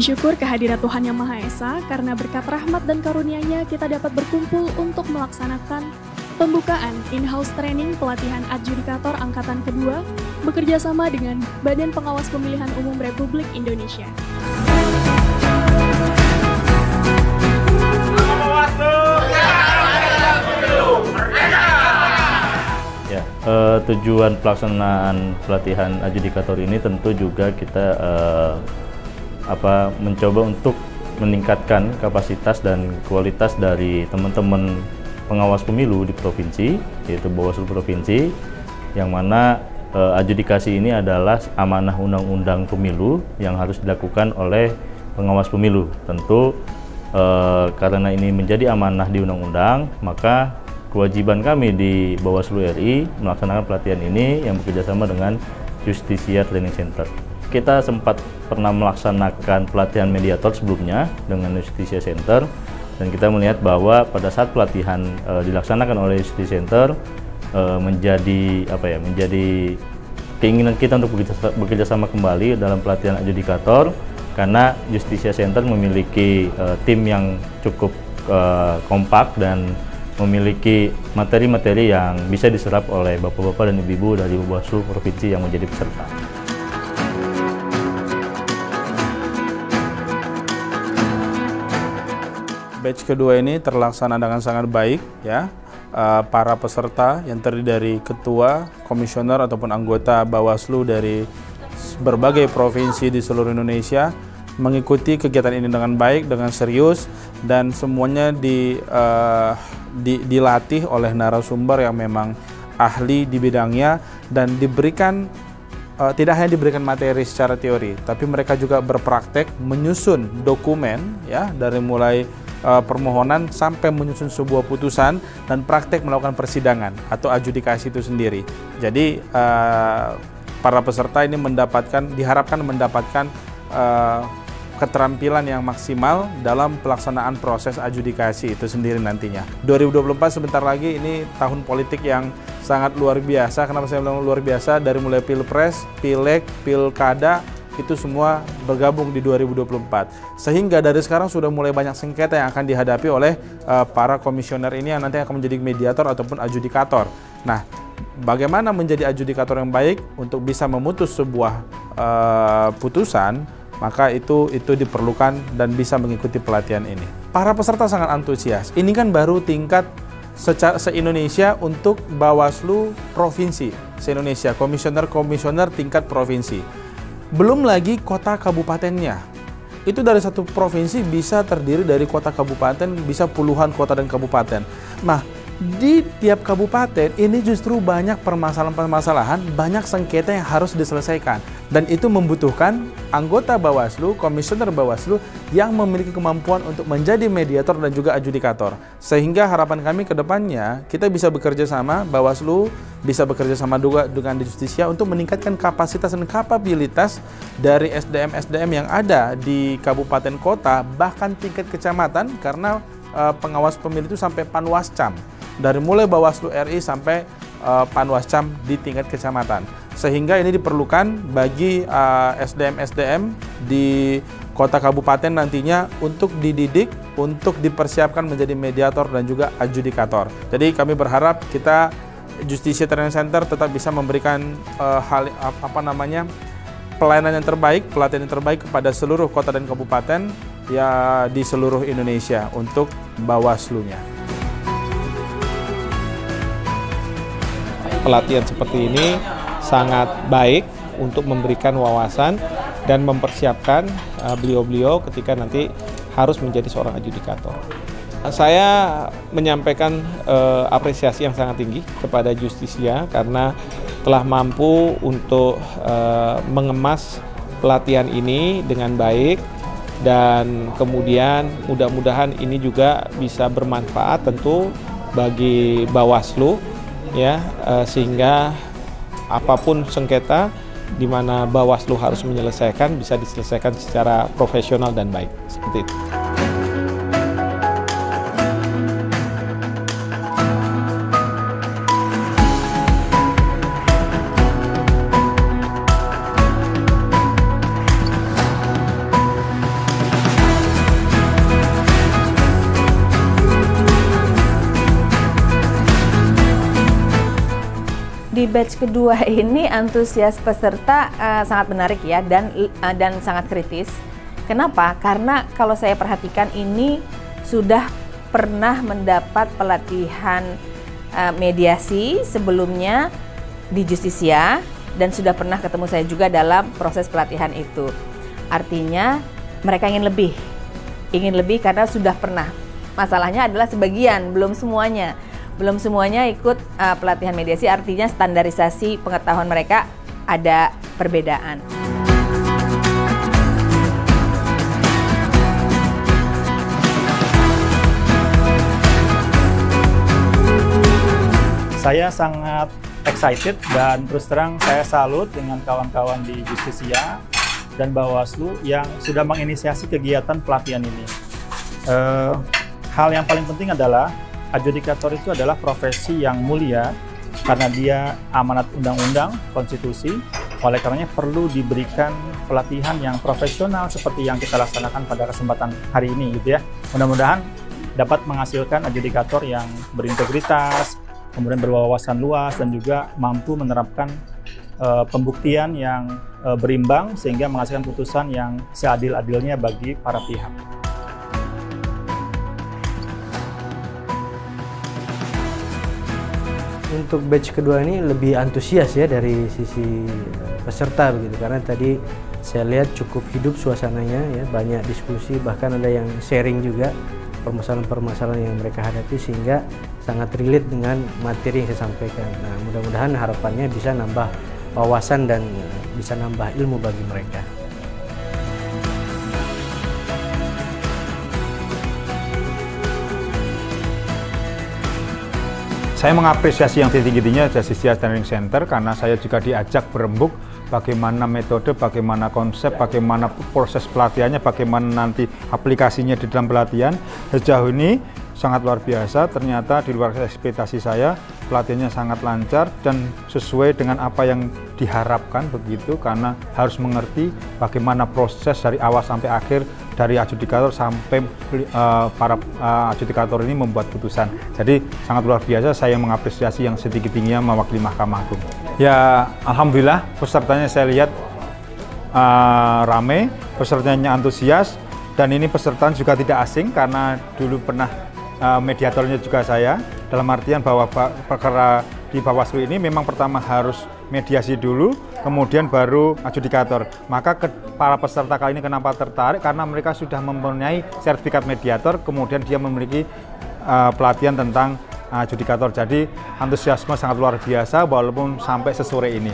Puji syukur kehadirat Tuhan Yang Maha Esa, karena berkat rahmat dan karunia-Nya kita dapat berkumpul untuk melaksanakan pembukaan in-house training pelatihan adjudikator angkatan kedua bekerja sama dengan Badan Pengawas Pemilihan Umum Republik Indonesia. Tujuan pelaksanaan pelatihan adjudikator ini tentu juga kita mencoba untuk meningkatkan kapasitas dan kualitas dari teman-teman pengawas pemilu di provinsi, yaitu Bawaslu Provinsi, yang mana adjudikasi ini adalah amanah undang-undang pemilu yang harus dilakukan oleh pengawas pemilu. Tentu karena ini menjadi amanah di undang-undang, maka kewajiban kami di Bawaslu RI melaksanakan pelatihan ini yang bekerjasama dengan Justisia Training Center. Kita sempat pernah melaksanakan pelatihan mediator sebelumnya dengan Justisia Center, dan kita melihat bahwa pada saat pelatihan dilaksanakan oleh Justisia Center menjadi keinginan kita untuk bekerja sama kembali dalam pelatihan adjudikator, karena Justisia Center memiliki tim yang cukup kompak dan memiliki materi-materi yang bisa diserap oleh bapak-bapak dan ibu-ibu dari Bawaslu Provinsi yang menjadi peserta. Batch kedua ini terlaksana dengan sangat baik, ya. Para peserta yang terdiri dari ketua, komisioner ataupun anggota Bawaslu dari berbagai provinsi di seluruh Indonesia mengikuti kegiatan ini dengan baik, dengan serius, dan semuanya dilatih oleh narasumber yang memang ahli di bidangnya, dan diberikan tidak hanya diberikan materi secara teori, tapi mereka juga berpraktek menyusun dokumen, ya, dari mulai permohonan sampai menyusun sebuah putusan dan praktek melakukan persidangan atau adjudikasi itu sendiri. Jadi para peserta ini diharapkan mendapatkan keterampilan yang maksimal dalam pelaksanaan proses adjudikasi itu sendiri nantinya. 2024 sebentar lagi, ini tahun politik yang sangat luar biasa. Kenapa saya bilang luar biasa? Dari mulai Pilpres, Pileg, Pilkada, itu semua bergabung di 2024. Sehingga dari sekarang sudah mulai banyak sengketa yang akan dihadapi oleh para komisioner ini yang nanti akan menjadi mediator ataupun adjudikator. Nah, bagaimana menjadi adjudikator yang baik untuk bisa memutus sebuah putusan, maka itu diperlukan dan bisa mengikuti pelatihan ini. Para peserta sangat antusias. Ini kan baru tingkat se-Indonesia untuk Bawaslu Provinsi, se-Indonesia, komisioner tingkat provinsi. Belum lagi kota kabupatennya. Itu dari satu provinsi bisa terdiri dari kota kabupaten, bisa puluhan kota dan kabupaten. Nah, di tiap kabupaten ini justru banyak permasalahan-permasalahan, banyak sengketa yang harus diselesaikan. Dan itu membutuhkan anggota Bawaslu, komisioner Bawaslu yang memiliki kemampuan untuk menjadi mediator dan juga adjudikator. Sehingga harapan kami ke depannya, kita bisa bekerja sama, Bawaslu bisa bekerja sama juga dengan Justisia untuk meningkatkan kapasitas dan kapabilitas dari SDM-SDM yang ada di kabupaten kota, bahkan tingkat kecamatan, karena pengawas pemilu itu sampai Panwascam. Dari mulai Bawaslu RI sampai Panwascam di tingkat kecamatan. Sehingga ini diperlukan bagi SDM-SDM di kota kabupaten nantinya untuk dididik, untuk dipersiapkan menjadi mediator dan juga adjudikator. Jadi kami berharap kita Justisia Training Center tetap bisa memberikan pelayanan yang terbaik, pelatihan yang terbaik kepada seluruh kota dan kabupaten ya di seluruh Indonesia untuk Bawaslu-nya. Pelatihan seperti ini sangat baik untuk memberikan wawasan dan mempersiapkan beliau-beliau ketika nanti harus menjadi seorang adjudikator. Saya menyampaikan apresiasi yang sangat tinggi kepada Justisia karena telah mampu untuk mengemas pelatihan ini dengan baik, dan kemudian mudah-mudahan ini juga bisa bermanfaat tentu bagi Bawaslu, ya, sehingga apapun sengketa di mana Bawaslu harus menyelesaikan bisa diselesaikan secara profesional dan baik, seperti itu. batch kedua ini antusias peserta sangat menarik ya, dan sangat kritis. Kenapa? Karena kalau saya perhatikan ini sudah pernah mendapat pelatihan mediasi sebelumnya di Justisia, dan sudah pernah ketemu saya juga dalam proses pelatihan itu. Artinya mereka ingin lebih karena sudah pernah. Masalahnya adalah sebagian, belum semuanya ikut pelatihan mediasi, artinya standarisasi pengetahuan mereka ada perbedaan. Saya sangat excited dan terus terang saya salut dengan kawan-kawan di Justisia dan Bawaslu yang sudah menginisiasi kegiatan pelatihan ini. Hal yang paling penting adalah adjudikator itu adalah profesi yang mulia karena dia amanat undang-undang, konstitusi. Oleh karenanya perlu diberikan pelatihan yang profesional seperti yang kita laksanakan pada kesempatan hari ini, gitu ya. Mudah-mudahan dapat menghasilkan adjudikator yang berintegritas, kemudian berwawasan luas, dan juga mampu menerapkan pembuktian yang berimbang sehingga menghasilkan putusan yang seadil-adilnya bagi para pihak. Untuk batch kedua ini lebih antusias ya dari sisi peserta begitu, karena tadi saya lihat cukup hidup suasananya ya, banyak diskusi, bahkan ada yang sharing juga permasalahan-permasalahan yang mereka hadapi sehingga sangat relate dengan materi yang saya sampaikan. Nah, mudah-mudahan harapannya bisa nambah wawasan dan bisa nambah ilmu bagi mereka. Saya mengapresiasi yang setinggi-tingginya Justisia Training Center karena saya juga diajak berembuk bagaimana metode, bagaimana konsep, bagaimana proses pelatihannya, bagaimana nanti aplikasinya di dalam pelatihan. Sejauh ini sangat luar biasa, ternyata di luar ekspektasi saya, pelatihannya sangat lancar dan sesuai dengan apa yang diharapkan begitu, karena harus mengerti bagaimana proses dari awal sampai akhir, dari adjudikator sampai para adjudikator ini membuat putusan. Jadi sangat luar biasa, saya mengapresiasi yang setinggi-tingginya mewakili Mahkamah Agung. Ya, alhamdulillah pesertanya saya lihat rame, pesertanya antusias, dan ini peserta juga tidak asing karena dulu pernah mediatornya juga saya, dalam artian bahwa perkara di Bawaslu ini memang pertama harus mediasi dulu, kemudian baru adjudikator. Maka para peserta kali ini kenapa tertarik? Karena mereka sudah mempunyai sertifikat mediator, kemudian dia memiliki pelatihan tentang adjudikator. Jadi antusiasme sangat luar biasa walaupun sampai sesore ini.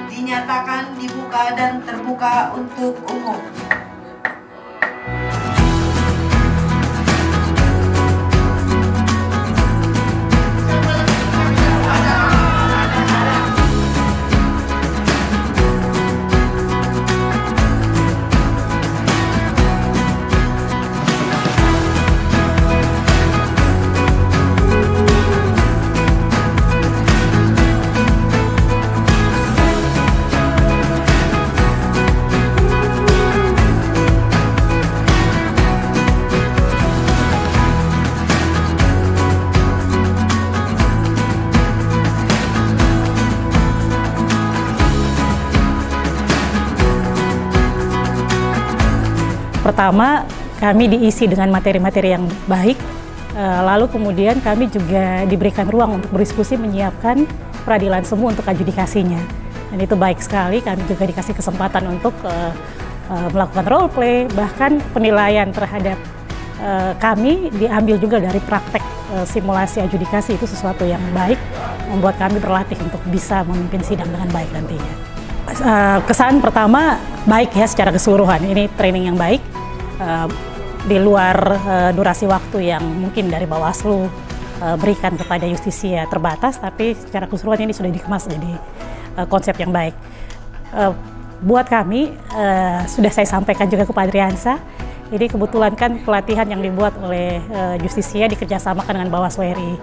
Dinyatakan dibuka dan terbuka untuk umum. Pertama, kami diisi dengan materi-materi yang baik, lalu kemudian kami juga diberikan ruang untuk berdiskusi menyiapkan peradilan semu untuk adjudikasinya. Dan itu baik sekali, kami juga dikasih kesempatan untuk melakukan role play, bahkan penilaian terhadap kami diambil juga dari praktek simulasi adjudikasi. Itu sesuatu yang baik, membuat kami berlatih untuk bisa memimpin sidang dengan baik nantinya. Kesan pertama, baik ya secara keseluruhan, ini training yang baik. Di luar durasi waktu yang mungkin dari Bawaslu berikan kepada Justisia terbatas, tapi secara keseluruhan ini sudah dikemas jadi konsep yang baik. Buat kami, sudah saya sampaikan juga ke Pak Adriansa, ini kebetulan kan pelatihan yang dibuat oleh Justisia dikerjasamakan dengan Bawaslu RI.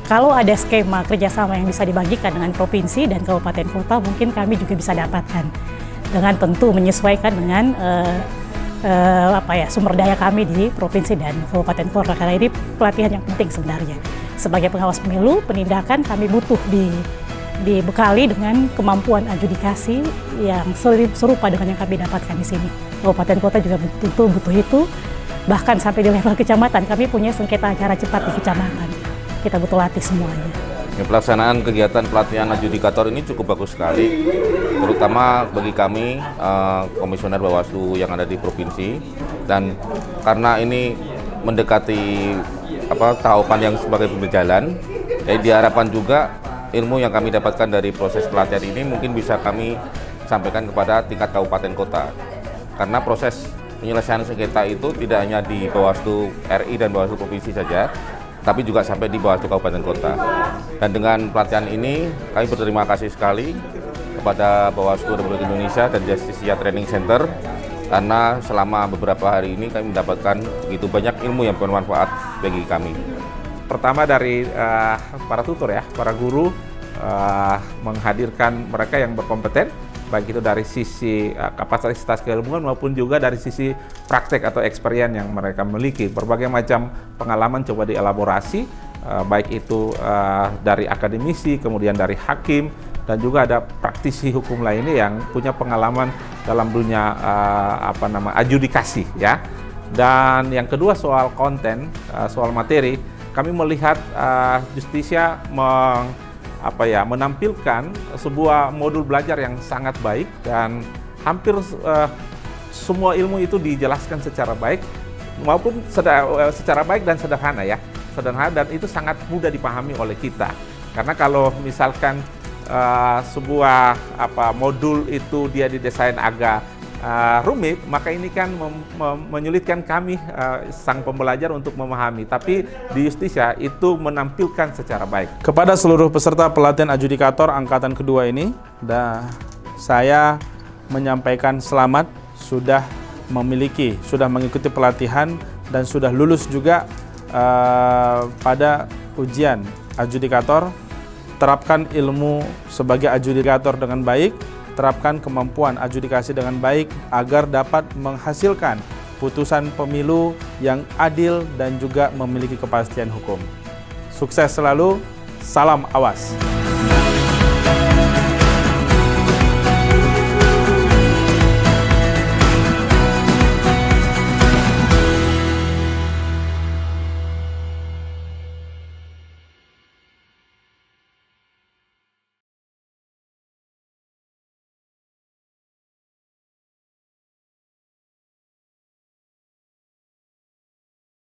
Kalau ada skema kerjasama yang bisa dibagikan dengan provinsi dan kabupaten kota, mungkin kami juga bisa dapatkan, dengan tentu menyesuaikan dengan sumber daya kami di provinsi dan kabupaten kota, karena ini pelatihan yang penting sebenarnya. Sebagai pengawas pemilu, penindakan kami butuh dibekali dengan kemampuan adjudikasi yang serupa dengan yang kami dapatkan di sini. Kabupaten kota juga tentu butuh itu, bahkan sampai di level kecamatan kami punya sengketa acara cepat di kecamatan. Kita butuh latih semuanya. Pelaksanaan kegiatan pelatihan adjudikator ini cukup bagus sekali, terutama bagi kami komisioner Bawaslu yang ada di provinsi, dan karena ini mendekati tahapan yang sebagai berjalan, jadi diharapkan juga ilmu yang kami dapatkan dari proses pelatihan ini mungkin bisa kami sampaikan kepada tingkat kabupaten kota, karena proses penyelesaian sengketa itu tidak hanya di Bawaslu RI dan Bawaslu provinsi saja, tapi juga sampai di Bawaslu kabupaten kota. Dan dengan pelatihan ini kami berterima kasih sekali kepada Bawaslu Republik Indonesia dan Justisia Training Center, karena selama beberapa hari ini kami mendapatkan begitu banyak ilmu yang bermanfaat bagi kami. Pertama dari para tutor ya, para guru menghadirkan mereka yang berkompeten, baik itu dari sisi kapasitas keilmuan maupun juga dari sisi praktek atau experience yang mereka miliki. Berbagai macam pengalaman coba dielaborasi, baik itu dari akademisi, kemudian dari hakim, dan juga ada praktisi hukum lainnya yang punya pengalaman dalam dunia adjudikasi ya. Dan yang kedua soal konten, soal materi, kami melihat Justisia menampilkan sebuah modul belajar yang sangat baik, dan hampir semua ilmu itu dijelaskan secara baik maupun secara baik dan sederhana ya, dan itu sangat mudah dipahami oleh kita. Karena kalau misalkan sebuah modul itu dia didesain agak rumit, maka ini kan menyulitkan kami sang pembelajar untuk memahami. Tapi di Justisia itu menampilkan secara baik. Kepada seluruh peserta pelatihan adjudikator angkatan kedua ini, saya menyampaikan selamat, sudah mengikuti pelatihan dan sudah lulus juga pada ujian adjudikator. Terapkan ilmu sebagai adjudikator dengan baik, terapkan kemampuan adjudikasi dengan baik agar dapat menghasilkan putusan pemilu yang adil dan juga memiliki kepastian hukum. Sukses selalu, salam awas.